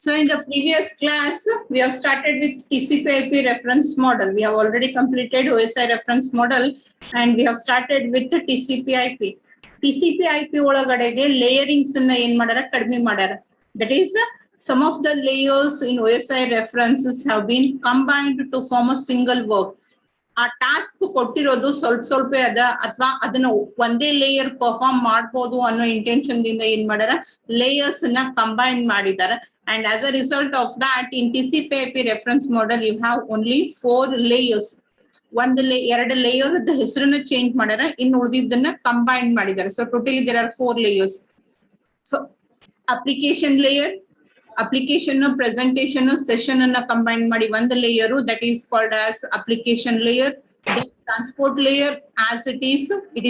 So in the previous class, we have started with TCP/IP reference model. We have already completed OSI reference model and we have started with the TCP/IP. TCP/IP ಒಳಗಡೆಗೆ layerings ಅನ್ನ ಏನ್ ಮಾಡಾರ ಕಡಿಮೆ ಮಾಡಾರ. That is, some of the layers in OSI references have been combined to form a single work. ಆ task ಕೊಟ್ಟಿರೋದು ಸ್ವಲ್ಪ ಅದ ಅಥವಾ ಅದನ್ನ ಒಂದೇ ಲೇಯರ್ ಪರ್ಫಾರ್ಮ್ ಮಾಡಬಹುದು ಅನ್ನೋ ಇಂಟೆನ್ಷನ್ ದಿಂದ ಏನ್ ಮಾಡಾರ ಲೇಯರ್ಸ್ ನ ಕಂಬೈನ್ ಮಾಡಿದಾರೆ. And as a result of that, in TCP/IP reference model, you have only 4 layers. ಎರಡು ಲೇಯರ್ ಹೆಸರನ್ನ ಚೇಂಜ್ ಮಾಡ್ಯಾರ, ಇನ್ನು ಉಳಿದಿದ್ದನ್ನ ಕಂಬೈನ್ ಮಾಡಿದ್ದಾರೆ. So totally there are 4 layers. Application layer, application presentation session ಅನ್ನ ಕಂಬೈನ್ ಮಾಡಿ ಒಂದು layer, that is called as application layer. Then transport layer, as it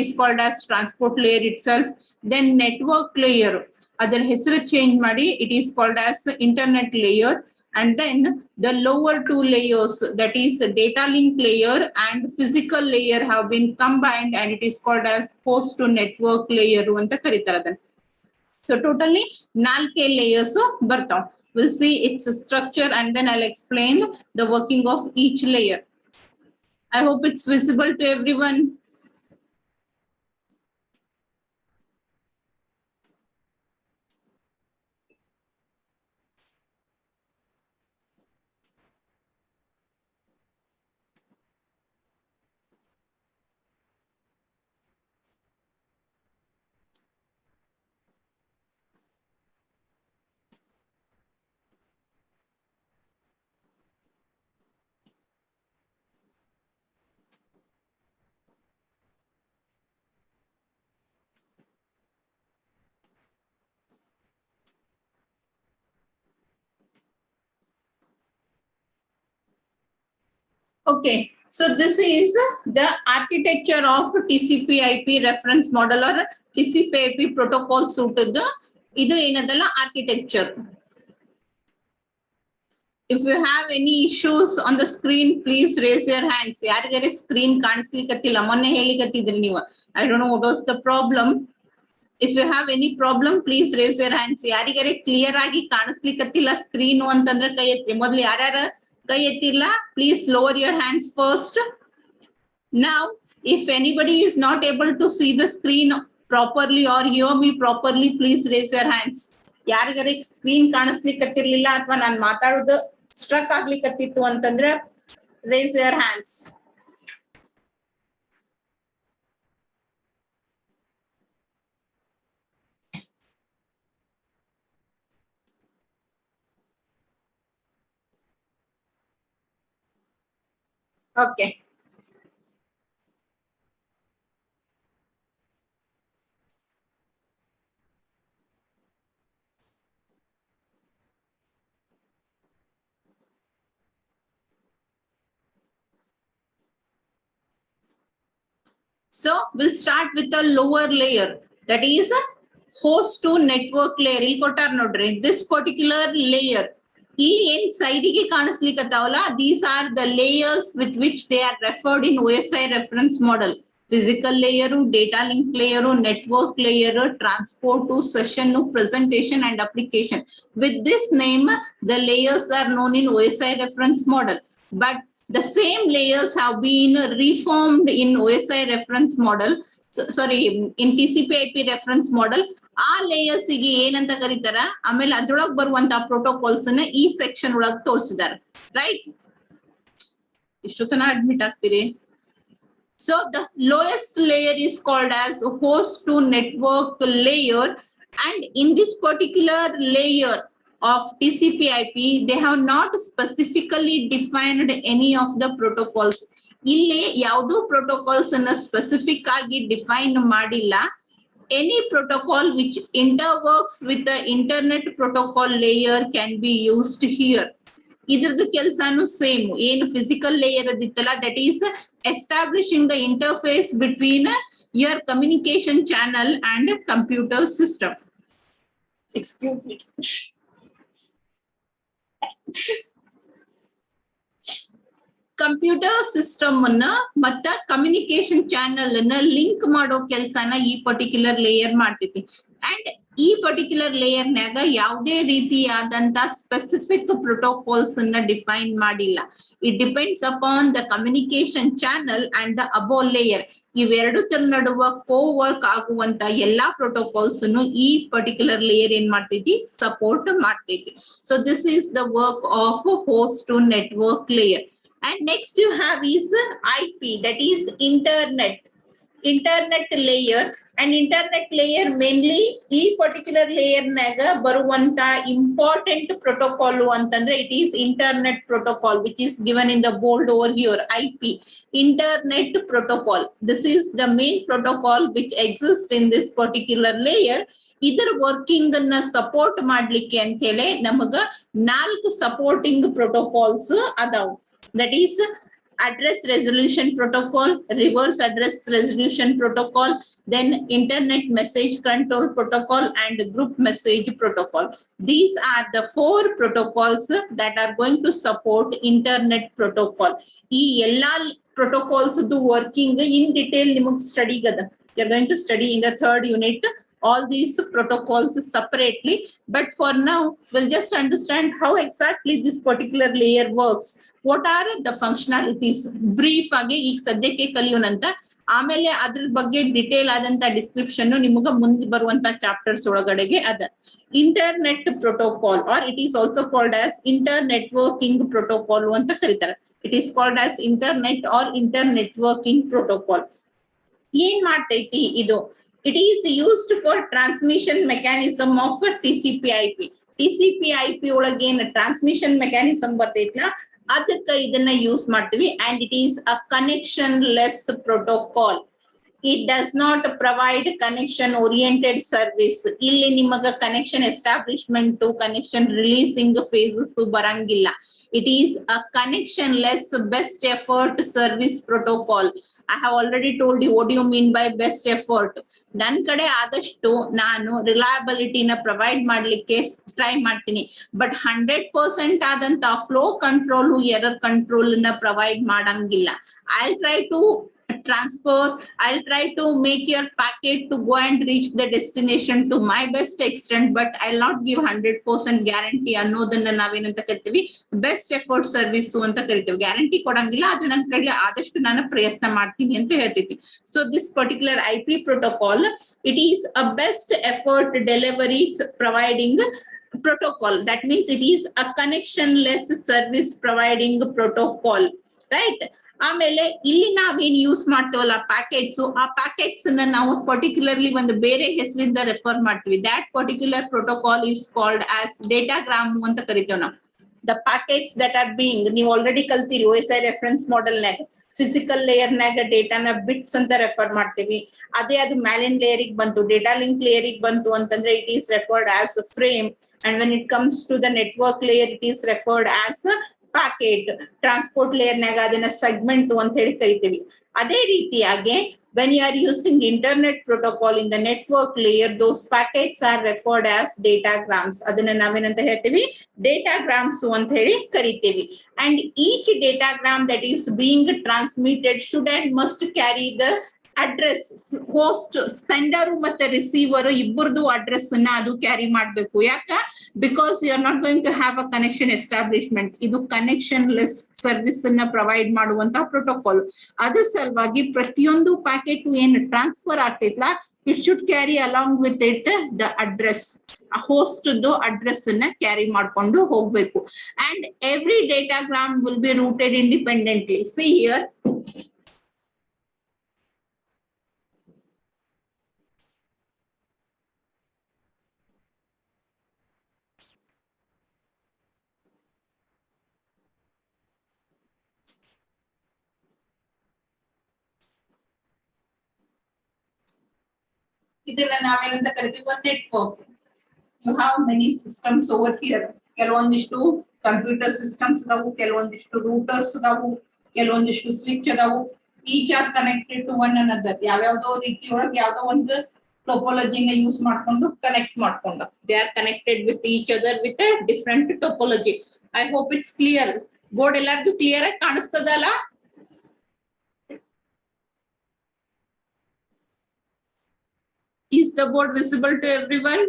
is called as transport layer itself. Then network layer, ಅದರ ಹೆಸರು change ಮಾಡಿ it is called as internet layer. And then the lower 2 layers, that is data link layer and physical layer, have been combined and it is called as host to network layer ಅಂತ ಕರೀತಾರೆ ಅದನ್ನ. So totally 4 layers ಬರ್ತಾವ. We'll see its structure and then I'll explain the working of each layer. I hope it's visible to everyone. Okay, so this is the architecture of TCP/IP reference model or TCP/IP protocol suit. Idu enadalla architecture. If you have any issues on the screen, please raise your hands. Yarigare screen ಕಾಣಿಸ್ಲಿಕ್ಕತ್ತಿಲ್ಲ, ಮೊನ್ನೆ ಹೇಳಿಕತ್ತಿದ್ರಿ ನೀವು. I don't know what was the problem. If you have any problem, please raise your hands. ಯಾರಿಗಾರೆ clear ಆಗಿ ಕಾಣಿಸ್ಲಿಕ್ಕತ್ತಿಲ್ಲ screen ಅಂತಂದ್ರೆ ಕೈ ಎತ್ತಿ. ಮೊದಲು ಯಾರ್ಯಾರ ಕೈ ಎತ್ತಿಲ್ಲ, please lower your hands first. Now, if anybody is not able to see the screen properly or hear me properly, please raise your hands. ಯಾರಿಗಾರೆ screen ಕಾಣಿಸ್ಲಿಕ್ಕತ್ತಿರ್ಲಿಲ್ಲ ಅಥವಾ ನಾನು ಮಾತಾಡೋದು ಸ್ಟ್ರಕ್ ಆಗ್ಲಿಕ್ಕತ್ತಿತ್ತು ಅಂತಂದ್ರೆ raise your hands. Okay. So we'll start with the lower layer, that is host to network layer. ಇಲ್ಲಿ ಕೊಟ್ಟಾರ ನೋಡ್ರಿ, this particular layer ಇಲ್ಲಿ ಏನ್ ಸೈಡಿಗೆ ಕಾಣಿಸ್ಲಿಕ್ಕತ್ತಾವಲ್ಲ, these are the layers with which they are referred in OSI reference model. Physical layer, data link layer, network layer, transport to session, presentation and application. With this name, the layers are known in OSI reference model. But the same layers have been reformed in OSI reference model. In TCP/IP reference model. ಆ layers ಗೆ ಏನಂತ ಕರೀತಾರ, ಆಮೇಲೆ ಅದ್ರೊಳಗೆ ಬರುವಂತ protocols ನ ಈ section ಒಳಗೆ ತೋರಿಸಿದ್ದಾರೆ. ರೈಟ್, ಇಷ್ಟೊತ್ತನ ಅಡ್ಮಿಟ್ ಆಗ್ತೀರಿ. So the lowest layer is called as host to network layer, and in this particular layer of TCP/IP, they have not specifically defined any of the protocols. ಇಲ್ಲಿ ಯಾವುದು protocols ಅನ್ನ specific ಆಗಿ define ಮಾಡಿಲ್ಲ. Any protocol which interworks with the internet protocol layer can be used here. ಇದ್ರದ್ದು ಕೆಲಸನು same, ಏನು physical layer ಅದಿತ್ತಲ್ಲ, that is establishing the interface between your communication channel and computer system. Excuse me. Computer system ಅನ್ನ ಮತ್ತ communication channel ಅನ್ನ link ಮಾಡೋ ಕೆಲಸನ ಈ ಪರ್ಟಿಕ್ಯುಲರ್ ಲೇಯರ್ ಮಾಡ್ತೈತಿ. ಅಂಡ್ ಈ ಪರ್ಟಿಕ್ಯುಲರ್ ಲೇಯರ್ ನಾಗ ಯಾವುದೇ ರೀತಿಯಾದಂತ ಸ್ಪೆಸಿಫಿಕ್ ಪ್ರೋಟೋಕಾಲ್ಸ್ ಅನ್ನ ಡಿಫೈನ್ ಮಾಡಿಲ್ಲ. It depends upon the communication channel and the above layer. ಇವೆರಡು ನಡುವ ಕೋ ವರ್ಕ್ ಆಗುವಂತ ಎಲ್ಲಾ ಪ್ರೋಟೋಕಾಲ್ಸ್ ಅನ್ನು ಈ ಪರ್ಟಿಕ್ಯುಲರ್ ಲೇಯರ್ ಏನ್ ಮಾಡ್ತೈತಿ, ಸಪೋರ್ಟ್ ಮಾಡ್ತೈತಿ. So this is the work of host to network layer. And next you have is IP, that is internet layer. And internet layer mainly ಈ particular layer naga ಬರುವಂತ important protocol ಅಂತಂದ್ರೆ it is internet protocol, which is given in the bold over here, IP, internet protocol. This is the main protocol which exists in this particular layer. ಇದರ working ಅನ್ನ support ಮಾಡ್ಲಿಕ್ಕೆ ಅಂತ ಹೇಳಿ ನಮಗ 4 supporting protocols ಅದಾವು. That is address resolution protocol, reverse address resolution protocol, then internet message control protocol, and group message protocol. These are the 4 protocols that are going to support internet protocol. ಈ ಎಲ್ಲಾ protocols ದು working in detail ನಿಮಗೆ study ಗದ. You are going to study in the 3rd unit all these protocols separately, but for now we'll just understand how exactly this particular layer works. What are the functionalities? Brief ಆಗಿ ಈಗ ಸದ್ಯಕ್ಕೆ ಕಲಿಯೋಣಂತ. ಆಮೇಲೆ ಅದ್ರ ಬಗ್ಗೆ detail ಆದಂತ description ನಿಮಗ ಮುಂದೆ ಬರುವಂತ ಚಾಪ್ಟರ್ಸ್ ಒಳಗಡೆಗೆ ಅದ. Internet protocol or it is also called as internetworking protocol ಅಂತ ಕರೀತಾರೆ. It is called as internet or internetworking protocol. ಏನ್ ಮಾಡ್ತೈತಿ ಇದು? It is used for transmission mechanism of TCP/IP. TCP/IP ಒಳಗೆ ಏನು ಟ್ರಾನ್ಸ್ಮಿಷನ್ ಮೆಕ್ಯಾನಿಸಮ್ ಬರ್ತೈತ್ಲ ಅದಕ್ಕೆ ಇದನ್ನ use ಮಾಡ್ತೀವಿ. and it is a connectionless protocol. It does not provide connection oriented service. ಇಲ್ಲಿ ನಿಮಗ connection establishment connection releasing phases ಬರಂಗಿಲ್ಲ. It is a connectionless best effort service protocol. I have already told you what do you mean by best effort. ನನ್ ಕಡೆ ಆದಷ್ಟು ನಾನು ರಿಲಯಬಿಲಿಟಿನ provide ಮಾಡ್ಲಿಕ್ಕೆ try ಮಾಡ್ತೀನಿ, but 100% ಆದಂತ ಫ್ಲೋ ಕಂಟ್ರೋಲ್ ಎರರ್ ಕಂಟ್ರೋಲ್ ನ provide ಮಾಡಂಗಿಲ್ಲ. I'll try to transfer, I'll try to make your packet to go and reach the destination to my best extent, but I'll not give 100% guarantee ಅನ್ನೋದನ್ನ ನಾವೇನಂತ ಕರಿತೀವಿ, best effort service ಅಂತ ಕರಿತೀವಿ. Guarantee ಕೊಡಂಗಿಲ್ಲ, ಆದ್ರೆ ನನ್ನ ಕಡೆ ಆದಷ್ಟು ನಾನು ಪ್ರಯತ್ನ ಮಾಡ್ತೀನಿ ಅಂತ ಹೇಳ್ತೀವಿ. So this particular IP protocol, it is a best effort deliveries providing protocol. That means it is a connectionless service providing protocol, right? ಆಮೇಲೆ ಇಲ್ಲಿ ನಾವೇನ್ ಯೂಸ್ ಮಾಡ್ತೇವಲ್ಲ ಪ್ಯಾಕೆಟ್ಸ್, ಆ ಪ್ಯಾಕೆಟ್ಸ್ ನ ನಾವು ಪರ್ಟಿಕ್ಯುಲರ್ಲಿ ಒಂದು ಬೇರೆ ಹೆಸರಿಂದ ರೆಫರ್ ಮಾಡ್ತೀವಿ. That particular protocol is called as datagram ಅಂತ ಕರಿತೇವೆ ನಾವು. The packets that are being, ನೀವು ಆಲ್ರೆಡಿ ಕಲ್ತೀರಿ OSI ರೆಫರೆನ್ಸ್ ಮಾಡೆಲ್ ನಾಗ ಫಿಸಿಕಲ್ ಲೇಯರ್ ನಾಗ ಡೇಟಾನ ಬಿಟ್ಸ್ ಅಂತ ರೆಫರ್ ಮಾಡ್ತೀವಿ. ಅದೇ ಅದು ಮ್ಯಾಲಿನ್ ಲೇಯರಿಗೆ ಬಂತು, ಡೇಟಾ ಲಿಂಕ್ ಲೇಯರಿಗೆ ಬಂತು ಅಂತಂದ್ರೆ it is referred as frame. And when it comes to the network layer it is referred as packet. Transport layer ನಾಗ ಅದನ್ನ ಸೆಗ್ಮೆಂಟ್ ಅಂತ ಹೇಳಿ ಕರಿತೀವಿ. ಅದೇ ರೀತಿಯಾಗಿ when you are using internet protocol in the network layer, those packets are referred as datagrams. ಅದನ್ನ ನಾವೇನಂತ ಹೇಳ್ತೀವಿ, datagrams ಅಂತ ಹೇಳಿ ಕರಿತೀವಿ. And each datagram that is being transmitted should and must carry the address. Host sender ಮತ್ತೆ receiver ಇಬ್ಬರದು address ಅನ್ನ ಅದು ಕ್ಯಾರಿ ಮಾಡ್ಬೇಕು. ಯಾಕ? Because you are not going to have a connection establishment. ಇದು ಕನೆಕ್ಷನ್ ಲೆಸ್ ಸರ್ವಿಸ್ ಅನ್ನ provide ಮಾಡುವಂತ protocol. ಅದ್ರ ಸಲುವಾಗಿ ಪ್ರತಿಯೊಂದು ಪ್ಯಾಕೆಟ್ ಏನ್ ಟ್ರಾನ್ಸ್ಫರ್ ಆಗ್ತೈತ್ಲ, it should carry along with it the address. Host address ಅನ್ನ ಕ್ಯಾರಿ ಮಾಡ್ಕೊಂಡು ಹೋಗ್ಬೇಕು. And every datagram will be routed independently. See here, ಇದನ್ನ ನಾವೇನಂತ ಕರಿತೀವಿ, ಒಂದು network. You have many systems over here. ಕೆಲವೊಂದಿಷ್ಟು ಕಂಪ್ಯೂಟರ್ ಸಿಸ್ಟಮ್ಸ್ ಅದಾವು, ಕೆಲವೊಂದಿಷ್ಟು ರೂಟರ್ಸ್ ಅದಾವು, ಕೆಲವೊಂದಿಷ್ಟು ಸ್ವಿಚ್ ಅದಾವು. Each are connected to one another. ಯಾವ್ಯಾವ್ದೋ ರೀತಿಯೊಳಗೆ ಯಾವ್ದೋ ಒಂದು ಟೋಪೋಲಜಿನ ಯೂಸ್ ಮಾಡ್ಕೊಂಡು ಕನೆಕ್ಟ್ ಮಾಡ್ಕೊಂಡು they are connected with each other with different topology. I hope it's clear. Board ಎಲ್ಲರಿಗೂ ಕ್ಲಿಯರ್ ಆಗಿ ಕಾಣಿಸ್ತದಲ್ಲ? Is the board visible to everyone?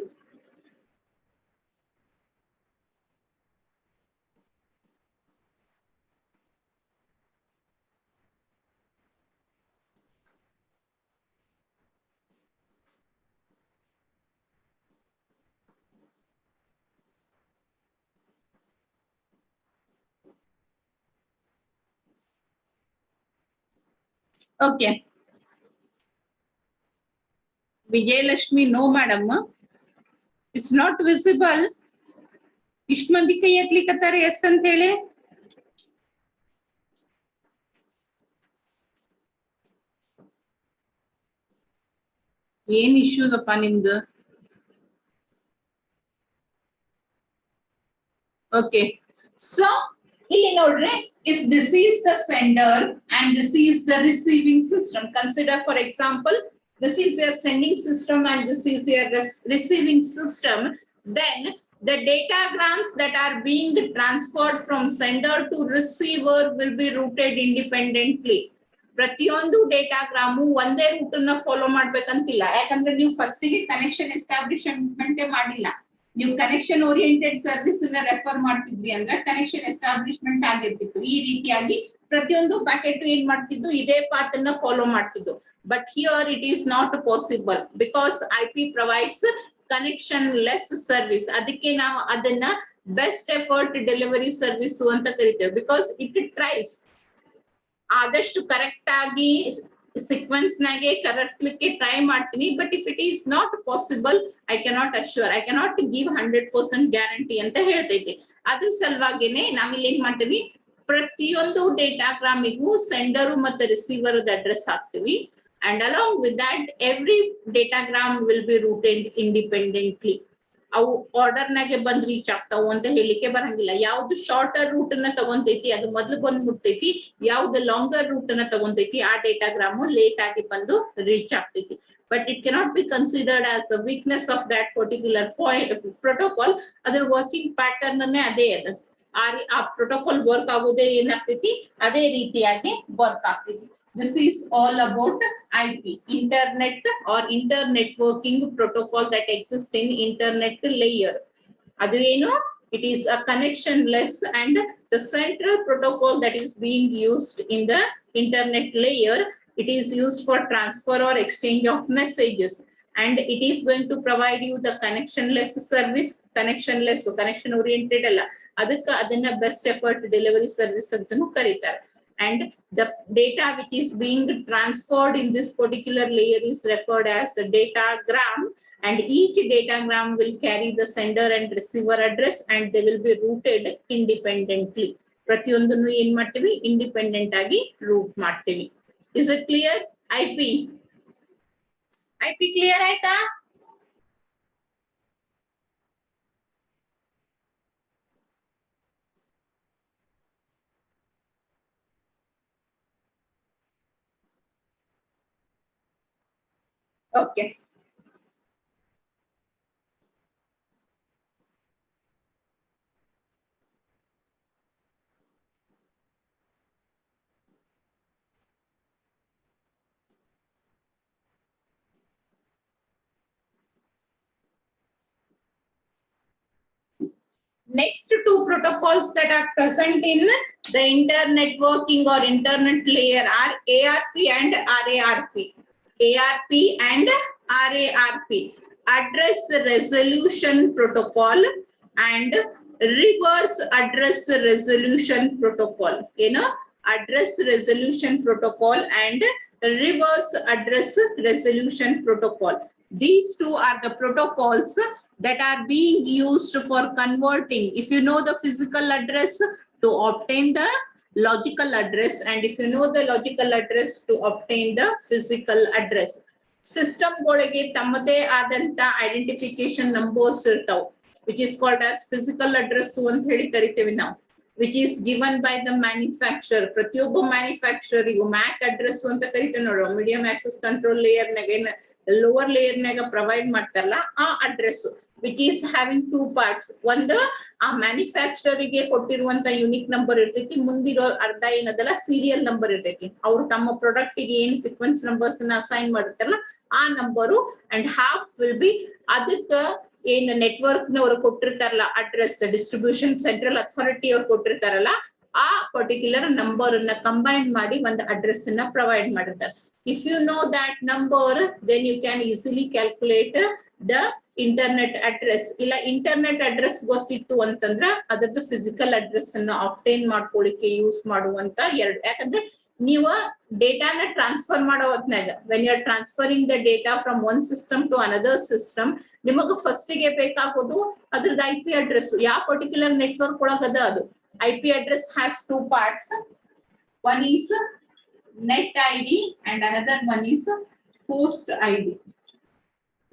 Okay. Vijayalakshmi, no madam. It's not visible. ಇಷ್ಟ ಮಂದಿ ಕೈ ಎತ್ಲಿಕತ್ತಾರೆ ಎಸ್ ಅಂತ ಹೇಳಿ. ಏನ್ ಇಶ್ಯೂದಪ್ಪ ನಿಮ್ದು? ಓಕೆ, ಸೊ ಇಲ್ಲಿ ನೋಡ್ರಿ, if this is the sender and this is the receiving system, consider for example this is your sending system and this is your receiving system, then the datagrams that are being transferred from sender to receiver will be routed independently. ಪ್ರತಿಯೊಂದು ಡೇಟಾಗ್ರಾಮು ಒಂದೇ root ಅನ್ನ follow ಮಾಡ್ಬೇಕಂತಿಲ್ಲ, ಯಾಕಂದ್ರೆ ನೀವು first ಗೆ connection establishment ಮಾಡಿಲ್ಲ. ನೀವು connection oriented service ನ refer ಮಾಡ್ತಿದ್ರಿ ಅಂದ್ರೆ ಕನೆಕ್ಷನ್ ಎಸ್ಟಾಬ್ಲಿಷ್ಮೆಂಟ್ ಆಗಿರ್ತಿತ್ತು. ಈ ರೀತಿಯಾಗಿ ಪ್ರತಿಯೊಂದು ಪ್ಯಾಕೆಟ್ ಏನ್ ಮಾಡ್ತಿದ್ದು ಇದೇ ಪಾತ್ ಅನ್ನ ಫಾಲೋ ಮಾಡ್ತಿದ್ದು. But here it is not possible because IP provides connectionless service. ಅದಕ್ಕೆ ನಾವು ಅದನ್ನ ಬೆಸ್ಟ್ ಎಫರ್ಟ್ ಡೆಲಿವರಿ ಸರ್ವಿಸ್ ಅಂತ ಕರಿತೇವೆ. ಬಿಕಾಸ್ ಇಟ್ ಟ್ರೈಸ್ ಆದಷ್ಟು ಕರೆಕ್ಟ್ ಆಗಿ ಸೀಕ್ವೆನ್ಸ್ ನಾಗೆ ಕರೆಸ್ಲಿಕ್ಕೆ ಟ್ರೈ ಮಾಡ್ತೀನಿ. But if it is not possible I cannot assure, I cannot give 100% guarantee ಅಂತ ಹೇಳ್ತೈತಿ. ಅದ್ರ ಸಲುವಾಗಿನೇ ನಾವಿಲ್ಲಿ ಏನ್ ಮಾಡ್ತೀವಿ, ಪ್ರತಿಯೊಂದು ಡೇಟಾಗ್ರಾಮಿಗೂ ಸೆಂಡರ್ ಮತ್ತೆ ರಿಸೀವರ್ ಅಡ್ರೆಸ್ ಹಾಕ್ತಿವಿ. And along with that every datagram will be routed independently. ಅವು ಆರ್ಡರ್ ನಾಗೆ ಬಂದ್ ರೀಚ್ ಆಗ್ತಾವು ಅಂತ ಹೇಳಿಕೆ ಬರಂಗಿಲ್ಲ. ಯಾವ್ದು ಶಾರ್ಟರ್ ರೂಟ್ ಅನ್ನ ತಗೊಂತೈತಿ ಅದು ಮೊದ್ಲು ಬಂದ್ ಮುಟ್ತೈತಿ, ಯಾವ್ದು ಲಾಂಗರ್ ರೂಟ್ ಅನ್ನ ತಗೊಂತೈತಿ ಆ ಡೇಟಾಗ್ರಾಮು ಲೇಟ್ ಆಗಿ ಬಂದು ರೀಚ್ ಆಗ್ತೈತಿ. But it cannot be considered as a weakness of that particular protocol. ಅದ್ರ ವರ್ಕಿಂಗ್ ಪ್ಯಾಟರ್ನ್ ಅನ್ನೇ ಅದೇ ಅದು. ಆ ಪ್ರೋಟೋಕಾಲ್ ವರ್ಕ್ ಆಗೋದೇ ಏನಾಗ್ತೈತಿ, ಅದೇ ರೀತಿಯಾಗಿ ವರ್ಕ್ ಆಗ್ತೈತಿ. This is all about IP, internet or internetworking protocol that exists in internet layer. Adu eno, it is a connectionless and the central protocol that is being used in the internet layer. It is used for transfer or exchange of messages, and it is going to provide you the connectionless service. Connectionless, so connection oriented alla, adukka adanna best effort delivery service antanu karitare. And the data which is being transferred in this particular layer is referred as a datagram, and each datagram will carry the sender and receiver address and they will be routed independently. ಪ್ರತಿಯೊಂದನ್ನು ಏನ್ ಮಾಡ್ತೀವಿ, independent ಆಗಿ root ಮಾಡ್ತೀವಿ. Is it clear? IP clear ಆಯ್ತಾ? Okay. Next two protocols that are present in the internet working or internet layer are ARP and RARP. ARP and RARP, address resolution protocol and reverse address resolution protocol. You know, address resolution protocol and reverse address resolution protocol. These two are the protocols that are being used for converting, if you know the physical address, to obtain the logical address, and if you know the logical address, to obtain the physical address. System ಗಳಿಗೆ ತಮ್ಮದೇ ಆದಂತ identification numbers ಇರ್ತಾವ, which is called as physical address ಅಂತ ಹೇಳಿ ಕರಿತೇವೆ ನಾವು, which is given by the manufacturer. ಪ್ರತಿಯೊಬ್ಬ manufacturer ಇವು ಮ್ಯಾಕ್ ಅಡ್ರೆಸ್ ಅಂತ ಕರಿತೇವೆ ನೋಡುವ, ಮೀಡಿಯಂ ಆಕ್ಸೆಸ್ ಕಂಟ್ರೋಲ್ ಲೇಯರ್ ನಾಗ ಲೋವರ್ ಲೇಯರ್ ನಾಗ ಪ್ರೊವೈಡ್ ಮಾಡ್ತಾರಲ್ಲ ಆ address, which is having two parts. ಒಂದು ಆ ಮ್ಯಾನುಫ್ಯಾಕ್ಚರರ್ ಗೆ ಕೊಟ್ಟಿರುವಂತ ಯುನಿಕ್ ನಂಬರ್ ಇರ್ತೈತಿ, ಮುಂದಿರೋ ಅರ್ಧ ಏನದಲ್ಲ ಸೀರಿಯಲ್ ನಂಬರ್ ಇರ್ತೈತಿ. ಅವ್ರು ತಮ್ಮ ಪ್ರಾಡಕ್ಟ್ ಗೆ ಏನ್ ಸೀಕ್ವೆನ್ಸ್ ನಂಬರ್ಸ್ ನ ಅಸೈನ್ ಮಾಡಿರ್ತಾರಲ್ಲ ಆ number, and half will be ಅದಕ್ಕ ಏನ್ ನೆಟ್ವರ್ಕ್ ನವರು ಕೊಟ್ಟಿರ್ತಾರಲ್ಲ ಅಡ್ರೆಸ್, ಡಿಸ್ಟ್ರಿಬ್ಯೂಷನ್ ಸೆಂಟ್ರಲ್ ಅಥಾರಿಟಿ ಅವ್ರು ಕೊಟ್ಟಿರ್ತಾರಲ್ಲ ಆ ಪರ್ಟಿಕ್ಯುಲರ್ ನಂಬರ್ ಅನ್ನ ಕಂಬೈನ್ ಮಾಡಿ ಒಂದು ಅಡ್ರೆಸ್ ಅನ್ನ ಪ್ರೊವೈಡ್ ಮಾಡಿರ್ತಾರೆ. If you know that number, then you can easily calculate the internet address. ಇಲ್ಲ ಇಂಟರ್ನೆಟ್ ಅಡ್ರೆಸ್ ಗೊತ್ತಿತ್ತು ಅಂತಂದ್ರ ಅದರದ್ದು ಫಿಸಿಕಲ್ ಅಡ್ರೆಸ್ ಅನ್ನ ಆಬ್ಟೈನ್ ಮಾಡ್ಕೊಳ್ಳಿಕ್ಕೆ ಯೂಸ್ ಮಾಡುವಂತ ಎರಡು. ಯಾಕಂದ್ರೆ ನೀವು ಡೇಟಾನ ಟ್ರಾನ್ಸ್ಫರ್ ಮಾಡೋ ಹೊತ್ನಾಗ when you are transferring the data from one system to another system ನಿಮಗ ಫಸ್ಟ್ ಗೆ ಬೇಕಾಗೋದು ಅದ್ರದ್ದು IP ಅಡ್ರೆಸ್ ಯಾವ ಪರ್ಟಿಕ್ಯುಲರ್ ನೆಟ್ವರ್ಕ್ ಒಳಗದ ಅದು IP address has two parts one is net ID and another one is host ID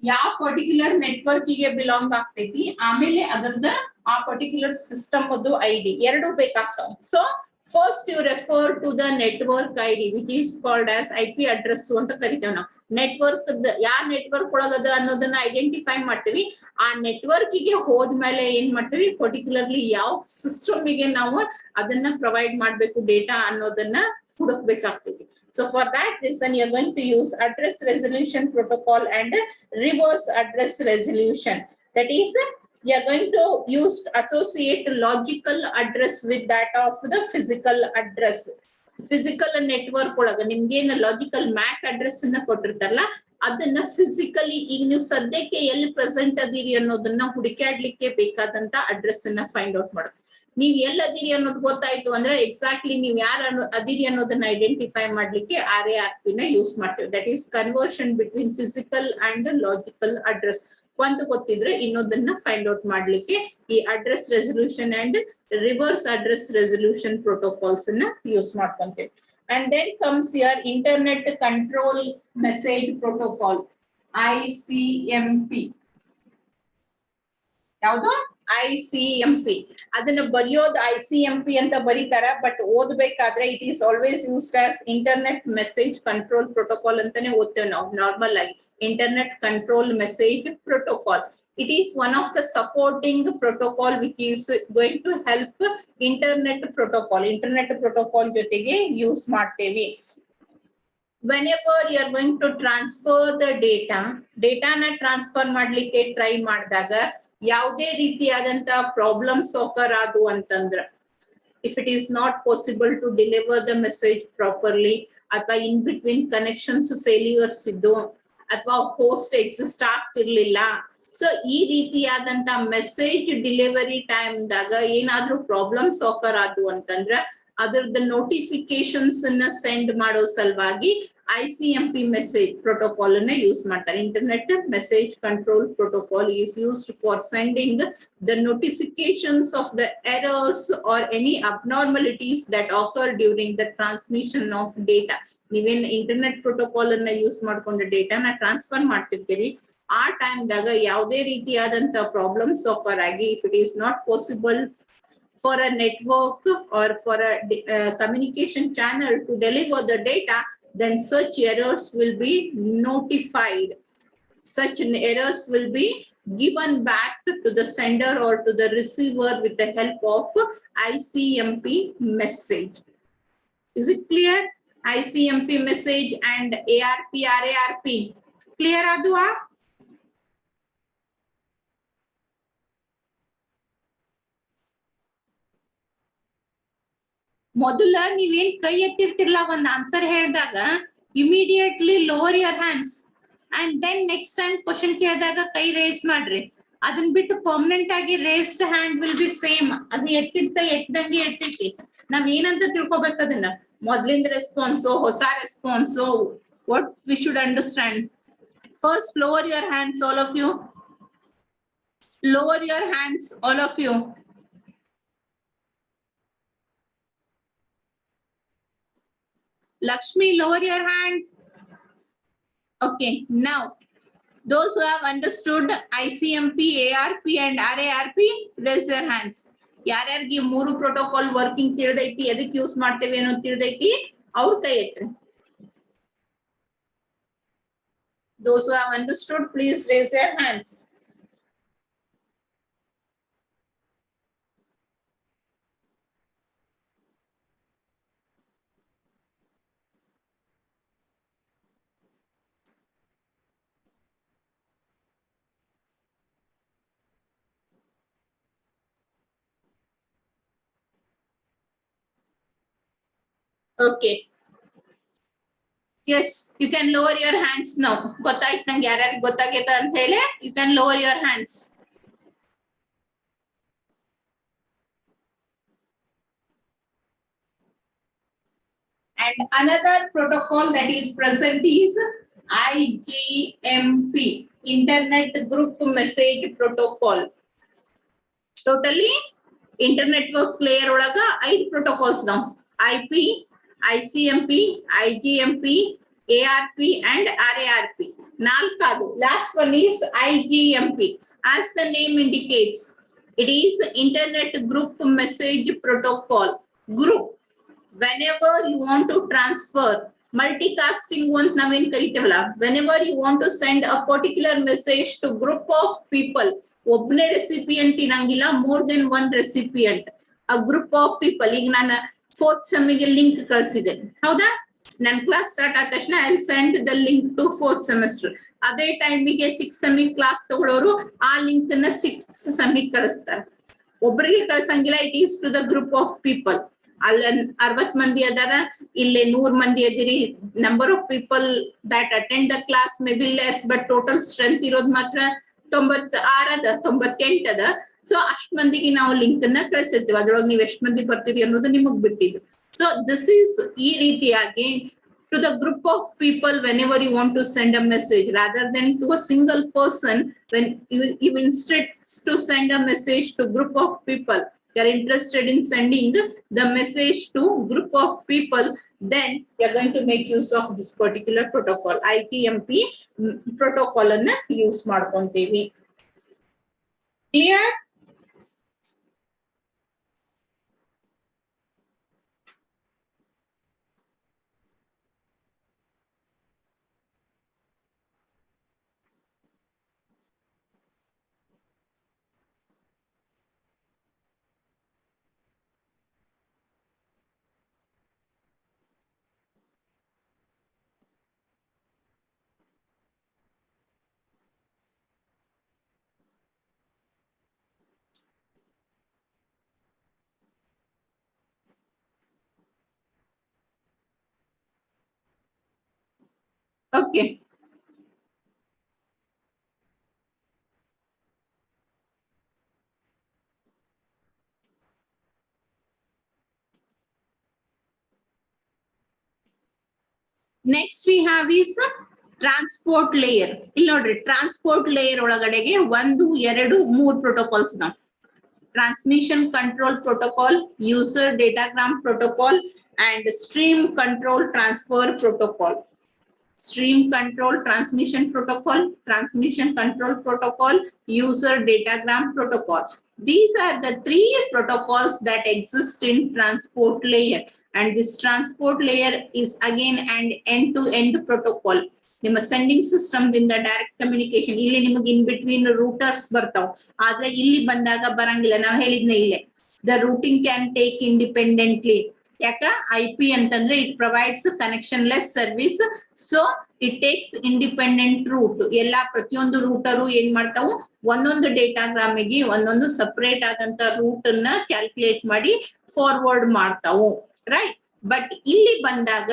ಯಾವ particular network ಗೆ belong ಆಗ್ತೈತಿ ಆಮೇಲೆ ಅದರದ ಆ ಪರ್ಟಿಕ್ಯುಲರ್ ಸಿಸ್ಟಮ್ ಅದು ID ಎರಡು ಬೇಕಾಗ್ತಾವ so first you refer to the network ID which is called as IP address ಅಂತ ಕರಿತೇವೆ ನಾವು ನೆಟ್ವರ್ಕ್ ಯಾವ ನೆಟ್ವರ್ಕ್ ಒಳಗದ ಅನ್ನೋದನ್ನ ಐಡೆಂಟಿಫೈ ಮಾಡ್ತೀವಿ ಆ ನೆಟ್ವರ್ಕ್ ಗೆ ಹೋದ್ಮೇಲೆ ಏನ್ ಮಾಡ್ತೀವಿ ಪರ್ಟಿಕ್ಯುಲರ್ಲಿ ಯಾವ ಸಿಸ್ಟಮ್ ಗೆ ನಾವು ಅದನ್ನ ಪ್ರೊವೈಡ್ ಮಾಡ್ಬೇಕು ಡೇಟಾ ಅನ್ನೋದನ್ನ ಹುಡುಕ್ಬೇಕಾಗ್ತೈತಿ so for that reason you are going to use address resolution protocol and reverse address resolution that is you are going to use associate logical address with that of the physical address physical network ಒಳಗ ನಿಮ್ಗೇನು logical ಮ್ಯಾಕ್ address ಅನ್ನ ಕೊಟ್ಟಿರ್ತಾರಲ್ಲ ಅದನ್ನ physically ಈಗ ನೀವು ಸದ್ಯಕ್ಕೆ ಎಲ್ಲಿ present ಅದೀರಿ ಅನ್ನೋದನ್ನ ಹುಡುಕಾಡ್ಲಿಕ್ಕೆ ಬೇಕಾದಂತ ಅಡ್ರೆಸ್ ಅನ್ನ ಫೈಂಡ್ ಔಟ್ ಮಾಡೋದು ನೀವ್ ಎಲ್ಲಿ ಅದೀರಿ ಅನ್ನೋದು ಗೊತ್ತಾಯ್ತು ಅಂದ್ರೆ ಎಕ್ಸಾಕ್ಟ್ಲಿ ನೀವ್ ಯಾರು ಅದೀರಿ ಅನ್ನೋದನ್ನ ಐಡೆಂಟಿಫೈ ಮಾಡ್ಲಿಕ್ಕೆ RARP ನ ಯೂಸ್ ಮಾಡ್ತೇವೆ that is conversion between physical and logical address ಒಂದು ಗೊತ್ತಿದ್ರೆ ಇನ್ನೊಂದನ್ನ ಫೈಂಡ್ ಔಟ್ ಮಾಡ್ಲಿಕ್ಕೆ ಈ address resolution and reverse address resolution protocols ಅನ್ನ ಯೂಸ್ ಮಾಡ್ಕೊಂತೇವೆ and then comes your internet control message protocol ICMP ಯಾವುದು ICMP ಅದನ್ನ ಬರೆಯೋದು ICMP ಅಂತ ಬರೀತಾರ ಬಟ್ ಓದಬೇಕಾದ್ರೆ it is always used as internet message control protocol ಅಂತಾನೆ ಓದ್ತೇವೆ ನಾವು ನಾರ್ಮಲ್ ಆಗಿ internet control message protocol it is one of the supporting protocol which is going to help internet protocol ಜೊತೆಗೆ use ಮಾಡ್ತೇವೆ whenever you are going to transfer the dataನ transfer ಮಾಡ್ಲಿಕ್ಕೆ try ಮಾಡಿದಾಗ ಯಾವುದೇ ರೀತಿಯಾದಂತ ಪ್ರಾಬ್ಲಮ್ಸ್ occur ಆದು ಅಂತಂದ್ರ if it is not possible to deliver the message properly ಅಥವಾ in between connections failures ಇದ್ದು ಅಥವಾ ಹೋಸ್ಟ್ ಎಕ್ಸಿಸ್ಟ್ ಆಗ್ತಿರ್ಲಿಲ್ಲ ಸೊ ಈ ರೀತಿಯಾದಂತ ಮೆಸೇಜ್ ಡೆಲಿವರಿ ಟೈಮ್ ದಾಗ ಏನಾದ್ರೂ ಪ್ರಾಬ್ಲಮ್ಸ್ occur ಆದು ಅಂತಂದ್ರ ಅದರದ ನೋಟಿಫಿಕೇಶನ್ಸ್ ಅನ್ನ ಸೆಂಡ್ ಮಾಡೋ ಸಲುವಾಗಿ ICMP ಮೆಸೇಜ್ ಪ್ರೋಟೋಕಾಲ್ ಅನ್ನ ಯೂಸ್ ಮಾಡ್ತಾರೆ internet message control protocol is used for sending the notifications of the errors or any abnormalities that occur during the transmission of data ನೀವೇನ್ internet protocol ಅನ್ನ use ಮಾಡ್ಕೊಂಡು ಡೇಟಾನ transfer ಮಾಡ್ತಿರ್ತೀರಿ ಆ time ದಾಗ ಯಾವುದೇ ರೀತಿಯಾದಂತ problems occur ಆಗಿ if it is not possible for a network or for a communication channel to deliver the data then such errors will be notified such errors will be given back to the sender or to the receiver with the help of ICMP message is it clear ICMP message and ARP RARP clear adua ಮೊದಲ ನೀವೇನ್ ಕೈ ಎತ್ತಿರ್ತಿರ್ಲ ಒಂದ್ answer ಹೇಳಿದಾಗ immediately lower your hands and then next time question ಕೇಳಿದಾಗ ಕೈ raise ಮಾಡ್ರಿ ಅದನ್ ಬಿಟ್ಟು ಪರ್ಮನೆಂಟ್ ಆಗಿ raised hand will be same ಅದು ಎತ್ತಿದ ಕೈ ಎತ್ತದಂಗೆ ಎತ್ತೈತಿ ನಾವ್ ಏನಂತ ತಿಳ್ಕೊಬೇಕು ಅದನ್ನ ಮೊದ್ಲಿಂದ ರೆಸ್ಪಾನ್ಸೋ ಹೊಸ ರೆಸ್ಪಾನ್ಸೋ what we should understand first lower your hands all of you lower your hands all of you Lakshmi, lower your hand. Okay, now those who have understood ICMP, ARP and RARP, raise your hands. ಯಾರ್ಯಾರಿಗೆ ಮೂರು protocol working ತಿಳಿದೈತಿ ಎದಕ್ಕೆ use ಮಾಡ್ತೇವೆ ಅನ್ನೋದು ತಿಳಿದೈತಿ ಅವ್ರ ಕೈ ಎತ್ರಿ those who have understood please raise your hands okay yes you can lower your hands now ಗೊತ್ತಾಯ್ತು ನಂಗೆ ಯಾರ್ಯಾರಿಗೆ ಗೊತ್ತಾಗೈತೆ ಅಂತ ಹೇಳಿ you can lower your hands And another protocol that is present is IGMP, Internet Group Message Protocol. Totally internet network layer olaga 5 protocols now: IP, ICMP, IGMP, ARP and RARP. Nalkadu. Last one is IGMP. As the name indicates, it is Internet Group Message Protocol. Group. Whenever you want to transfer, multicasting ಅಂತ ನಾವೇನ್ ಕರಿತೀವಲ್ಲ, whenever you want to send a particular message to group of people, ಒಬ್ಬನೇ recipient ಇರಂಗಿಲ್ಲ, more than one recipient, a group of people. ಈಗ ನಾನು 4th ಸೆಮಿಗೆ link ಕಳಿಸಿದೆ, ಹೌದಾ? ನನ್ನ class start ಆದ ತಕ್ಷಣ I will send the link to 4th semester. ಅದೇ ಟೈಮಿಗೆ 6th ಸೆಮಿಗೆ ಕ್ಲಾಸ್ ತಗೊಳ್ಳೋರು ಆ ಲಿಂಕ್ ಅನ್ನ 6th ಸೆಮಿಗೆ ಕಳಿಸ್ತಾರೆ. ಒಬ್ಬರಿಗೆ ಕಳ್ಸಂಗಿಲ್ಲ, it is to the group of people. ಅಲ್ಲ 60 ಮಂದಿ ಅದಾರ, ಇಲ್ಲೇ 100 ಮಂದಿ ಅದಿರಿ, number of people that attend the class may be less, but total strength ಇರೋದು ಮಾತ್ರ 96 ಅದ, 98 ಅದ. ಸೊ ಅಷ್ಟ್ ಮಂದಿಗೆ ನಾವು ಲಿಂಕ್ ಅನ್ನ ಕಳಿಸಿರ್ತೀವಿ. ಅದ್ರೊಳಗೆ ನೀವು ಎಷ್ಟು ಮಂದಿ ಬರ್ತೀರಿ ಅನ್ನೋದು ನಿಮಗ್ ಬಿಟ್ಟಿದ್ದು. ಸೊ ದಿಸ್ ಈಸ್ ಈ ರೀತಿಯಾಗಿ to the group of people whenever you want to send a message, rather than to a single person. When you instead to send a message to group of people, you are interested in sending the message to group of people, then you are going to make use of this particular protocol. IGMP protocol anna use ಮಾಡ್ಕೊಂತೀವಿ. Clear? Okay. Next we have is transport layer. ಇಲ್ಲಿ ನೋಡ್ರಿ, transport layer ಒಳಗಡೆಗೆ 1, 2, 3 protocols ನಾವು: transmission control protocol, user datagram protocol and stream control transfer protocol. Stream control transmission protocol, transmission control protocol, user datagram protocol. These are the 3 protocols that exist in transport layer, and this transport layer is again an end-to-end protocol. ನಿಮ್ಮ sending system ದಿಂದ direct communication. ಇಲ್ಲಿ ನಿಮಗೆ in between ರೂಟರ್ಸ್ ಬರ್ತಾವ, ಆದ್ರೆ ಇಲ್ಲಿ ಬಂದಾಗ ಬರಂಗಿಲ್ಲ. ನಾವು ಹೇಳಿದ್ನೆ ಇಲ್ಲೇ, the routing can take independently. ಯಾಕ? IP ಅಂತಂದ್ರೆ it provides connectionless service, so it takes independent route. ಎಲ್ಲಾ ಪ್ರತಿಯೊಂದು ರೂಟರು ಏನ್ ಮಾಡ್ತಾವು, ಒಂದೊಂದು ಡೇಟಾಗ್ರಾಮಿಗೆ ಒಂದೊಂದು ಸಪರೇಟ್ ಆದಂತ ರೂಟ್ ಅನ್ನ ಕ್ಯಾಲ್ಕುಲೇಟ್ ಮಾಡಿ ಫಾರ್ವರ್ಡ್ ಮಾಡ್ತಾವು, ರೈಟ್? ಬಟ್ ಇಲ್ಲಿ ಬಂದಾಗ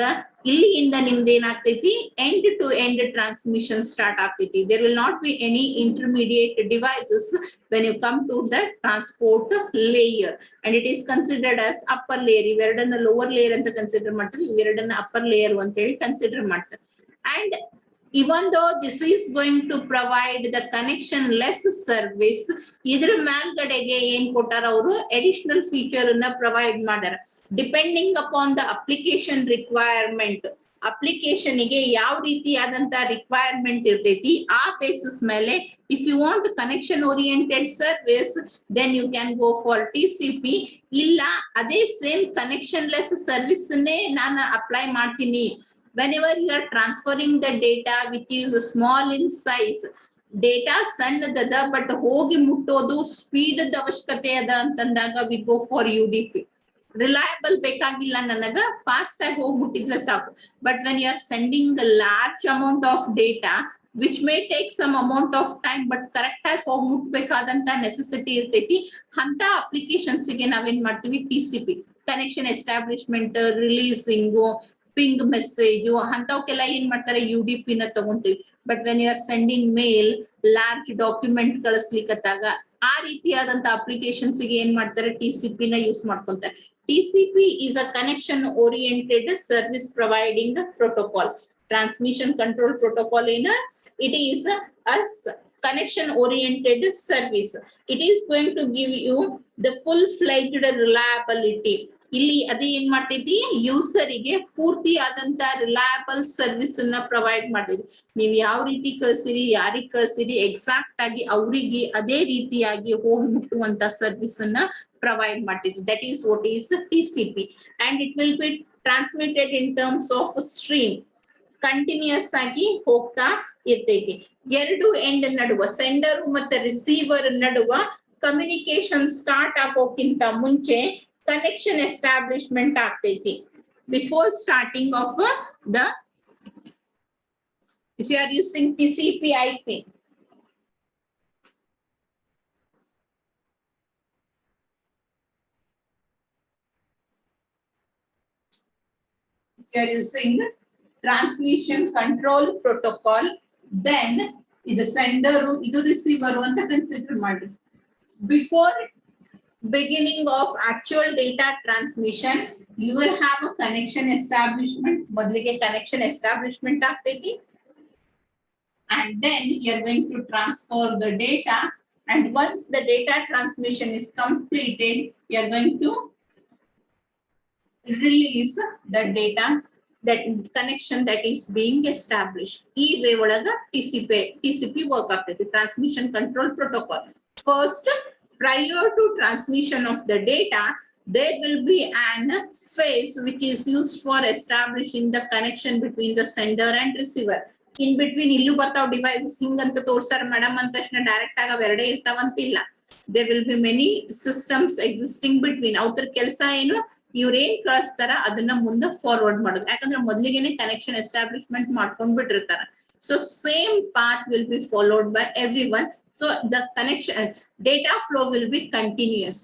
ಇಲ್ಲಿಂದ ನಿಮ್ದು ಏನಾಗ್ತೈತಿ, end to end transmission start ಆಗ್ತೈತಿ. There will not be any intermediate devices when you come to the transport layer, and it is considered as upper layer. ಇವೆರಡನ್ನ ಲೋವರ್ ಲೇಯರ್ ಅಂತ consider ಮಾಡ್ತಾರೆ, ಇವೆರಡನ್ನ ಅಪ್ಪರ್ ಲೇಯರ್ ಅಂತ ಹೇಳಿ consider ಮಾಡ್ತಾರೆ. And even though this is going to provide the connectionless service, idr ಮೇಲ್ಗಡೆಗೆ ಏನ್ ಕೊಟ್ಟಾರ ಅವರು, additional feature ಅನ್ನ ಪ್ರೊವೈಡ್ ಮಾಡ್ಯಾರ. Depending upon the application requirement, application ಗೆ ಯಾವ ರೀತಿಯಾದಂತ ರಿಕ್ವೈರ್ಮೆಂಟ್ ಇರ್ತೈತಿ ಆ ಬೇಸಿಸ್ ಮೇಲೆ, if you want connection oriented service then you can go for TCP. ಇಲ್ಲ ಅದೇ ಸೇಮ್ ಕನೆಕ್ಷನ್ಲೆಸ್ ಸರ್ವಿಸ್ ನೇ ನಾನು ಅಪ್ಲೈ ಮಾಡ್ತೀನಿ. Whenever you are transferring the data which is small in size, data ಸಣ್ಣದದ ಬಟ್ ಹೋಗಿ ಮುಟ್ಟೋದು ಸ್ಪೀಡ್ ಅವಶ್ಯಕತೆ ಅದ ಅಂತಂದಾಗ we go for UDP. Reliable ಬೇಕಾಗಿಲ್ಲ ನನಗ, ಫಾಸ್ಟ್ ಆಗಿ ಹೋಗಿ ಮುಟ್ಟಿದ್ರೆ ಸಾಕು. But when you are sending a large amount of data which may take some amount of time, but correct ಆಗಿ ಹೋಗಿ ಮುಟ್ಬೇಕಾದಂತ ನೆಸೆಸಿಟಿ ಇರ್ತೈತಿ, ಅಂತ ಅಪ್ಲಿಕೇಶನ್ಸ್ ಗೆ ನಾವೇನ್ ಮಾಡ್ತೀವಿ, TCP connection establishment, releasing, ping message ಅಂತವಕ್ಕೆಲ್ಲ ಏನ್ ಮಾಡ್ತಾರೆ, UDP ನ ತಗೊಂತೀವಿ. But when you are sending mail, large document ಕಳಿಸ್ಲಿಕ್ಕತ್ತಾಗ ಆ ರೀತಿಯಾದಂತ ಅಪ್ಲಿಕೇಶನ್ಸ್ ಗೆ ಏನ್ ಮಾಡ್ತಾರೆ, TCP ನ ಯೂಸ್ ಮಾಡ್ಕೊಂತಾರೆ. TCP is a connection-oriented service providing protocol. Transmission control protocol it is a connection-oriented service. It is going to give you the full-fledged reliability. ಇಲ್ಲಿ ಅದೇ ಏನ್ ಮಾಡ್ತೈತಿ ಯೂಸರಿಗೆ ಪೂರ್ತಿ ಆದಂತ ರಿಲಯಬಲ್ ಸರ್ವಿಸ್ ಅನ್ನ ಪ್ರೊವೈಡ್ ಮಾಡ್ತೈತಿ. ನೀವು ಯಾವ ರೀತಿ ಕಳ್ಸಿರಿ, ಯಾರಿಗ್ ಕಳ್ಸಿರಿ, ಎಕ್ಸಾಕ್ಟ್ ಆಗಿ ಅವರಿಗೆ ಅದೇ ರೀತಿಯಾಗಿ ಹೋಗಿ ಮುಟ್ಟುವಂತ ಸರ್ವಿಸ್ ಅನ್ನ provide ಮಾಡ್ತೈತಿ. That is what is TCP, and it will be transmitted in terms of stream. Continuous ಆಗಿ ಹೋಗ್ತಾ ಇರ್ತೈತಿ. ಎರಡು ಎಂಡ್ ನಡುವ ಸೆಂಡರ್ ಮತ್ತೆ ರಿಸೀವರ್ ನಡುವ ಕಮ್ಯುನಿಕೇಶನ್ ಸ್ಟಾರ್ಟ್ ಆಗೋಕ್ಕಿಂತ ಮುಂಚೆ ಕನೆಕ್ಷನ್ ಎಸ್ಟಾಬ್ಲಿಷ್ಮೆಂಟ್ ಆಗ್ತೈತಿ. Before starting of the, if you are using TCP IP, you are using transmission control protocol, then idu sender idu receiver anta consider ಮಾಡಿ. Before beginning of actual data transmission, you will have a connection establishment. ಮೊದಲಿಗೆ connection establishment ಆಗ್ತೈತಿ, and then you are going to transfer the data, and once the data transmission is completed, you are going to release the data, that connection that is being established. ಈ way ಒಳಗ TCP work ಆಗ್ತೈತಿ, transmission control protocol. First, prior to transmission of the data, there will be an phase which is used for establishing the connection between the sender and receiver. In between illu bartav devices hinganta ತೋರ್ಸಾರ madam ಅಂತ ತಕ್ಷಣ direct ಆಗಿ ಅವೆರಡೇ ಇರ್ತಾವಂತಿಲ್ಲ. There will be many systems existing between. ಅವ್ರ ಕೆಲಸ ಏನು, ಇವ್ರೇನ್ ಕಳಿಸ್ತಾರ ಅದನ್ನ ಮುಂದೆ ಫಾರ್ವರ್ಡ್ ಮಾಡೋದು. ಯಾಕಂದ್ರೆ ಮೊದಲಿಗೆನೆ ಕನೆಕ್ಷನ್ ಎಸ್ಟಾಬ್ಲಿಷ್ಮೆಂಟ್ ಮಾಡ್ಕೊಂಡ್ ಬಿಟ್ಟಿರ್ತಾರ. So same path will be followed by every one. So the connection data flow will be continuous.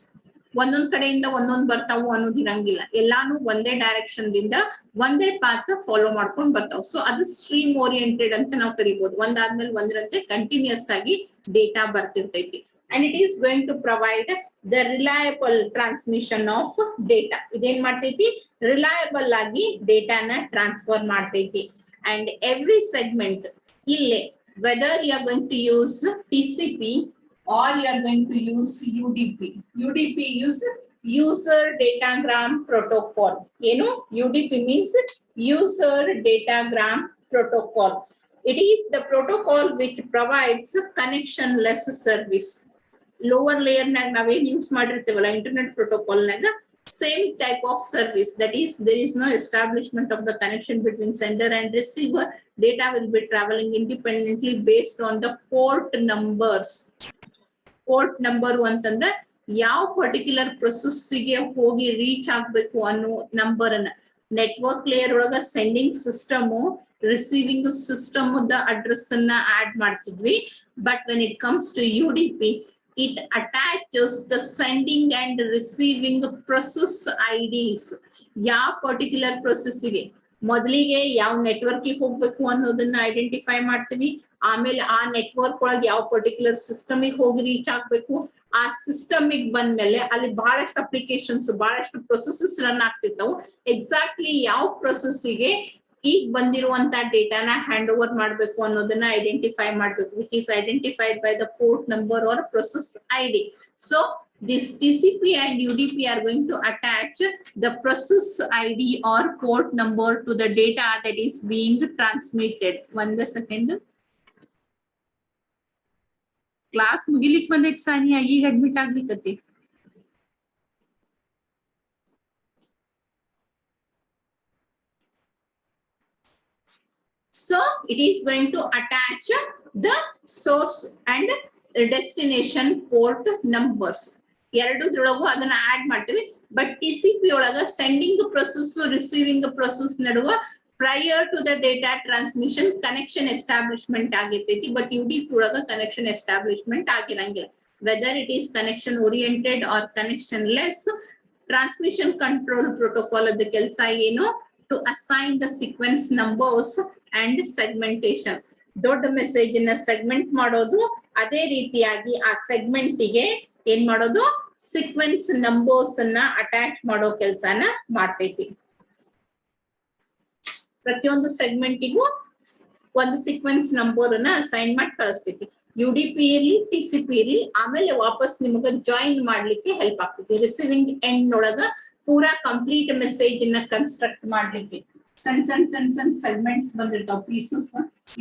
ಒಂದೊಂದ್ ಕಡೆಯಿಂದ ಒಂದೊಂದ್ ಬರ್ತಾವು ಅನ್ನೋದಿರಂಗಿಲ್ಲ, ಎಲ್ಲಾನು ಒಂದೇ ಡೈರೆಕ್ಷನ್ ದಿಂದ ಒಂದೇ ಪಾತ್ ಫಾಲೋ ಮಾಡ್ಕೊಂಡ್ ಬರ್ತಾವ್. ಸೊ ಅದು ಸ್ಟ್ರೀಮ್ ಓರಿಯೆಂಟೆಡ್ ಅಂತ ನಾವು ಕರಿಬಹುದು. ಒಂದಾದ್ಮೇಲೆ ಒಂದರಂತೆ ಕಂಟಿನ್ಯೂಸ್ ಆಗಿ data ಬರ್ತಿರ್ತೈತಿ. And it is going to provide the reliable transmission of data. ಇದೇನ್ ಮಾಡ್ತೈತಿ, ರಿಲಯಬಲ್ ಆಗಿ ಡೇಟಾನ ಟ್ರಾನ್ಸ್ಫರ್ ಮಾಡ್ತೈತಿ. And every segment ಇಲ್ಲೇ, whether you are going to use TCP or you are going to use UDP. UDP use user datagram protocol. ಏನು UDP means user datagram protocol. It is the protocol which provides connectionless service. Lower layer nag ನಾವೇನ್ use ಮಾಡಿರ್ತೀವಲ್ಲ internet protocol ನಾಗ same type of service, that is there is no establishment of the connection between sender and receiver. Data will be traveling independently based on the port numbers. Port number ಅಂತಂದ್ರೆ ಯಾವ particular process ಗೆ ಹೋಗಿ reach ಆಗ್ಬೇಕು ಅನ್ನೋ number ಅನ್ನ network layer ಒಳಗ sending system receiving system the address ಅನ್ನ add ಮಾಡ್ತಿದ್ವಿ. But when it comes to UDP, it attaches the sending and receiving process IDs. ಯಾವ ಪರ್ಟಿಕ್ಯುಲರ್ ಪ್ರೊಸೆಸ್ ಗೆ ಮೊದಲಿಗೆ ಯಾವ ನೆಟ್ವರ್ಕ್ ಗೆ ಹೋಗ್ಬೇಕು ಅನ್ನೋದನ್ನ ಐಡೆಂಟಿಫೈ ಮಾಡ್ತೀವಿ. ಆಮೇಲೆ ಆ ನೆಟ್ವರ್ಕ್ ಒಳಗೆ ಯಾವ ಪರ್ಟಿಕ್ಯುಲರ್ ಸಿಸ್ಟಮ್ ಗೆ ಹೋಗಿ ರೀಚ್ ಆಗ್ಬೇಕು. ಆ ಸಿಸ್ಟಮ್ ಗೆ ಬಂದ್ಮೇಲೆ ಅಲ್ಲಿ ಬಹಳಷ್ಟು ಅಪ್ಲಿಕೇಶನ್ಸ್, ಬಹಳಷ್ಟು ಪ್ರೊಸೆಸಸ್ ರನ್ ಆಗ್ತಿರ್ತಾವು. ಎಕ್ಸಾಕ್ಟ್ಲಿ ಯಾವ ಪ್ರೊಸೆಸ್ ಗೆ ಈಗ ಬಂದಿರುವಂತ ಡೇಟಾನ ಹ್ಯಾಂಡ್ ಓವರ್ ಮಾಡ್ಬೇಕು ಅನ್ನೋದನ್ನ ಐಡೆಂಟಿಫೈ ಮಾಡ್ಬೇಕು, which is identified by the port number or process ID. So this TCP and UDP are going to attach the process ID or port number to the data that is being transmitted. One second. Class ಮುಗಿಲಿಕ್ ಬಂದೈತಿ ಸಾನಿಯಾ, ಈಗ admit ಆಗ್ಲಿಕ್ಕತ್ತಿ. So it is going to attach the source and destination port numbers. ಎರಡರೊಳಗೂ ಅದನ್ನ add ಮಾಡ್ತೀವಿ. But TCP ಒಳಗ sending process receiving process ನಡುವ prior to the data transmission connection establishment ಆಗಿರ್ತೈತಿ. But UDP ಒಳಗ ಕನೆಕ್ಷನ್ ಎಸ್ಟಾಬ್ಲಿಷ್ಮೆಂಟ್ ಆಗಿರಂಗಿಲ್ಲ. Whether it is connection oriented or connectionless, transmission control protocol ಅದ ಕೆಲಸ ಏನು, to assign the sequence numbers and segmentation. ದೊಡ್ಡ message ನ segment ಮಾಡೋದು, ಅದೇ ರೀತಿಯಾಗಿ ಆ ಸೆಗ್ಮೆಂಟ್ ಗೆ ಏನ್ ಮಾಡೋದು, ಸೀಕ್ವೆನ್ಸ್ ನಂಬರ್ಸ್ ಅನ್ನ ಅಟ್ಯಾಚ್ ಮಾಡೋ ಕೆಲಸನ ಮಾಡ್ತೈತಿ. ಪ್ರತಿಯೊಂದು ಸೆಗ್ಮೆಂಟಿಗೂ ಒಂದು ಸೀಕ್ವೆನ್ಸ್ ನಂಬರ್ ಅನ್ನ ಅಸೈನ್ ಮಾಡಿ ಕಳಿಸ್ತೈತಿ. UDP ಇರ್ಲಿ TCP ಇರ್ಲಿ, ಆಮೇಲೆ ವಾಪಸ್ ನಿಮಗೆ ಜಾಯಿನ್ ಮಾಡ್ಲಿಕ್ಕೆ ಹೆಲ್ಪ್ ಆಗ್ತೈತಿ. ರಿಸೀವಿಂಗ್ ಎಂಡ್ ಒಳಗ ಪೂರಾ ಕಂಪ್ಲೀಟ್ ಮೆಸೇಜ್ ಅನ್ನ ಕನ್ಸ್ಟ್ರಕ್ಟ್ ಮಾಡ್ಲಿಕ್ಕೆ ಸಣ್ಣ ಸೆಗ್ಮೆಂಟ್ಸ್ ಬಂದಿರ್ತಾವ, ಪೀಸಸ್,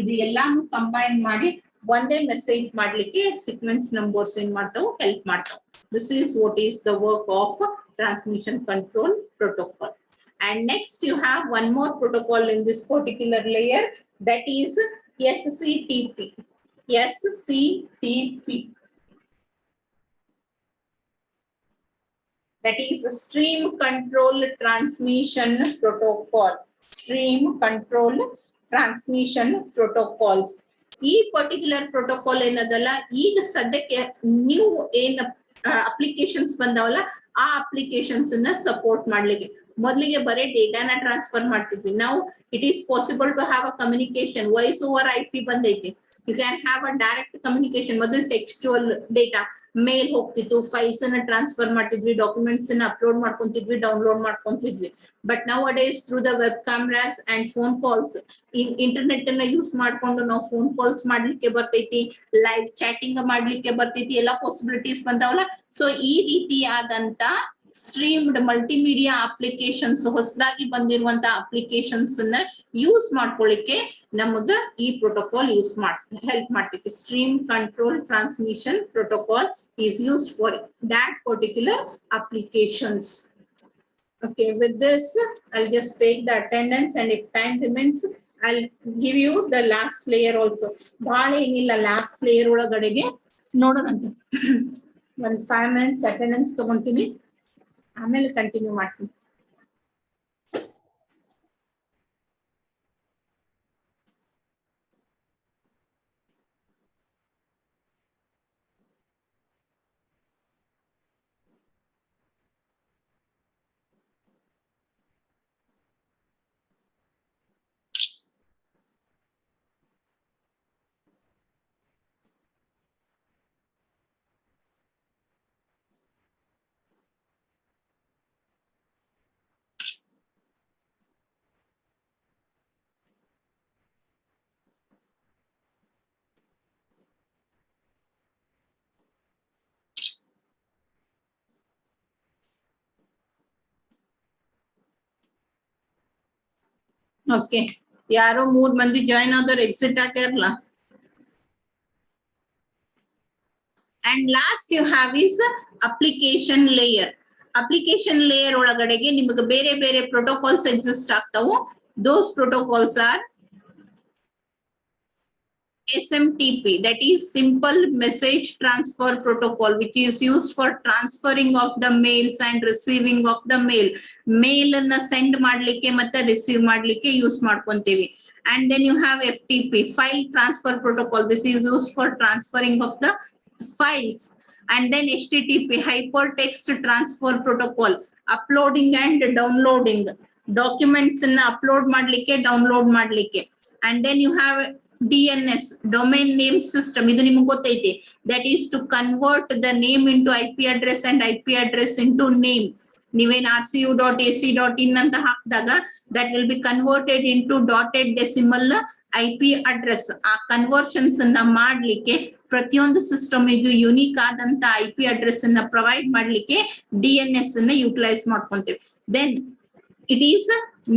ಇದು ಎಲ್ಲಾನು ಕಂಬೈನ್ ಮಾಡಿ ಒಂದೇ ಮೆಸೇಜ್ ಮಾಡ್ಲಿಕ್ಕೆ ಸೀಕ್ವೆನ್ಸ್ ನಂಬರ್ಸ್ ಏನ್ ಮಾಡ್ತಾವ, ಹೆಲ್ಪ್ ಮಾಡ್ತಾವ. This is what is the work of transmission control protocol. And next you have one more protocol in this particular layer, that is SCTP. SCTP. That is Stream Control Transmission Protocol. Stream Control Transmission Protocols. ಈ particular protocol ಏನದಲ್ಲ, ಈಗ ಸದ್ಯಕ್ಕೆ new ಏನ್ applications ಬಂದಾವಲ್ಲ ಆ applications ಅನ್ನ support ಮಾಡ್ಲಿಕ್ಕೆ. ಮೊದಲಿಗೆ ಬರೀ ಡೇಟಾನ ಟ್ರಾನ್ಸ್ಫರ್ ಮಾಡ್ತಿದ್ವಿ. ನಾವು it is possible to have a communication. Voice over IP ಬಂದೈತಿ. You can have a direct communication. ಮೊದಲು ಟೆಕ್ಸ್ಚುವಲ್ ಡೇಟಾ ಮೇಲ್ ಹೋಗ್ತಿತ್ತು, ಫೈಲ್ಸ್ ಅನ್ನ ಟ್ರಾನ್ಸ್ಫರ್ ಮಾಡ್ತಿದ್ವಿ, ಡಾಕ್ಯುಮೆಂಟ್ಸ್ ಅನ್ನ ಅಪ್ಲೋಡ್ ಮಾಡ್ಕೊಂತಿದ್ವಿ, ಡೌನ್ಲೋಡ್ ಮಾಡ್ಕೊಂತಿದ್ವಿ. But nowadays through the web cameras and phone calls, internet ಅನ್ನ use ಮಾಡ್ಕೊಂಡು ನಾವು ಫೋನ್ ಕಾಲ್ಸ್ ಮಾಡ್ಲಿಕ್ಕೆ ಬರ್ತೈತಿ, ಲೈವ್ ಚಾಟಿಂಗ್ ಮಾಡ್ಲಿಕ್ಕೆ ಬರ್ತೈತಿ, ಎಲ್ಲಾ ಪಾಸಿಬಿಲಿಟೀಸ್ ಬಂದಾವಲ್ಲ. ಸೊ ಈ ರೀತಿಯಾದಂತ ಸ್ಟ್ರೀಮ್ಡ್ ಮಲ್ಟಿಮೀಡಿಯಾ ಅಪ್ಲಿಕೇಶನ್ಸ್, ಹೊಸದಾಗಿ ಬಂದಿರುವಂತ ಅಪ್ಲಿಕೇಶನ್ಸ್ ಅನ್ನ ಯೂಸ್ ಮಾಡ್ಕೊಳ್ಳಿಕ್ಕೆ ನಮಗ ಈ ಪ್ರೋಟೋಕಾಲ್ ಹೆಲ್ಪ್ ಮಾಡ್ತೈತಿ. Stream control transmission protocol is used for that particular applications. Okay, with this I'll just take the attendance, and if time remains I'll give you the last layer also. ಬಾಳ ಏನಿಲ್ಲ, last layer ಒಳಗಡೆಗೆ ನೋಡೋಣಂತ. ಒಂದು 5 minutes attendance ತಗೊಂತೀನಿ, ಆಮೇಲೆ continue ಮಾಡ್ತೀನಿ. Okay, ಯಾರೋ 3 ಮಂದಿ join ಆದವ್ರು exit ಆಗ್ಯಾರಲ್ಲ. And last you have is application layer. Application layer ಒಳಗಡೆಗೆ ನಿಮಗೆ ಬೇರೆ ಬೇರೆ ಪ್ರೋಟೋಕಾಲ್ಸ್ ಎಕ್ಸಿಸ್ಟ್ ಆಗ್ತಾವು. Those protocols are SMTP, that is Simple Message Transfer Protocol, which is used for transferring of the mails and receiving of the mail. Mail ಅನ್ನ send ಮಾಡ್ಲಿಕ್ಕೆ ಮತ್ತೆ receive ಮಾಡ್ಲಿಕ್ಕೆ use ಮಾಡ್ಕೊಂತೀವಿ. And then you have FTP, File Transfer Protocol. This is used for transferring of the files. And then HTTP, Hypertext Transfer Protocol, uploading and downloading documents ಅನ್ನ upload ಮಾಡ್ಲಿಕ್ಕೆ, download ಮಾಡ್ಲಿಕ್ಕೆ. And then you have DNS, domain name system. ಇದು ನಿಮಗೆ ಗೊತ್ತೈತಿ. That is to convert the name into IP address and IP address into name. ನೀವೇನ್ rcu.ac.in ಅಂತ ಹಾಕಿದಾಗ that will be converted into dotted decimal IP address. ಆ conversions ಅನ್ನ ಮಾಡ್ಲಿಕ್ಕೆ ಪ್ರತಿಯೊಂದು ಸಿಸ್ಟಮ್ ಇದು ಯುನೀಕ್ ಆದಂತ IP ಅಡ್ರೆಸ್ ಅನ್ನ ಪ್ರೊವೈಡ್ ಮಾಡ್ಲಿಕ್ಕೆ DNS ಅನ್ನ ಯುಟಿಲೈಸ್ ಮಾಡ್ಕೊಂತೀವಿ. Then it is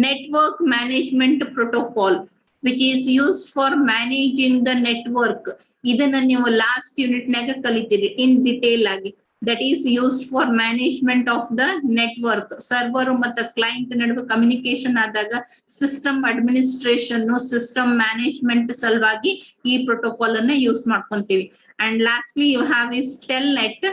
network management protocol, which is used for managing the network. ಇದನ್ನ ನೀವು ಲಾಸ್ಟ್ ಯೂನಿಟ್ ನಾಗ ಕಲಿತೀರಿ ಇನ್ ಡಿಟೇಲ್ ಆಗಿ. That is used for management of the network. Server ಮತ್ತು ಕ್ಲೈಂಟ್ ನಡುವೆ ಕಮ್ಯುನಿಕೇಶನ್ ಆದಾಗ ಸಿಸ್ಟಮ್ ಅಡ್ಮಿನಿಸ್ಟ್ರೇಷನ್, ಸಿಸ್ಟಮ್ ಮ್ಯಾನೇಜ್ಮೆಂಟ್ ಸಲುವಾಗಿ ಈ ಪ್ರೋಟೋಕಾಲ್ ಅನ್ನ ಯೂಸ್ ಮಾಡ್ಕೊಂತೀವಿ. And lastly you have is telnet,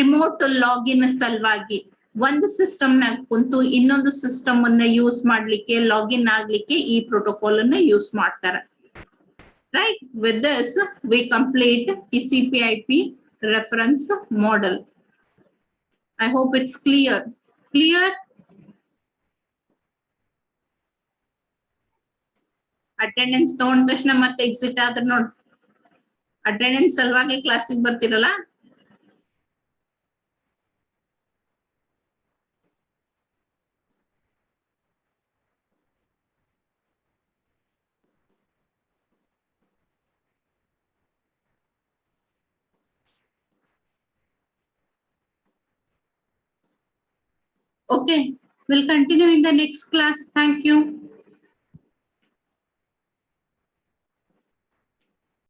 remote login ಸಲುವಾಗಿ. ಒಂದು ಸಿಸ್ಟಮ್ ನಾಗ ಕುಂತು ಇನ್ನೊಂದು ಸಿಸ್ಟಮ್ ಅನ್ನ ಯೂಸ್ ಮಾಡ್ಲಿಕ್ಕೆ, ಲಾಗಿನ್ ಆಗ್ಲಿಕ್ಕೆ ಈ ಪ್ರೋಟೋಕಾಲ್ ಅನ್ನ ಯೂಸ್ ಮಾಡ್ತಾರೆ. Right, with this we complete TCP/IP reference model. I hope it's clear. Attendance ತಗೊಂಡ ತಕ್ಷಣ ಮತ್ತೆ ಎಕ್ಸಿಟ್ ಆದ್ರೆ ನೋಡ್, ಅಟೆಂಡೆನ್ಸ್ ಸಲುವಾಗಿ ಕ್ಲಾಸಿಗೆ ಬರ್ತಿರಲ್ಲ. Okay, we'll continue in the next class. Thank you.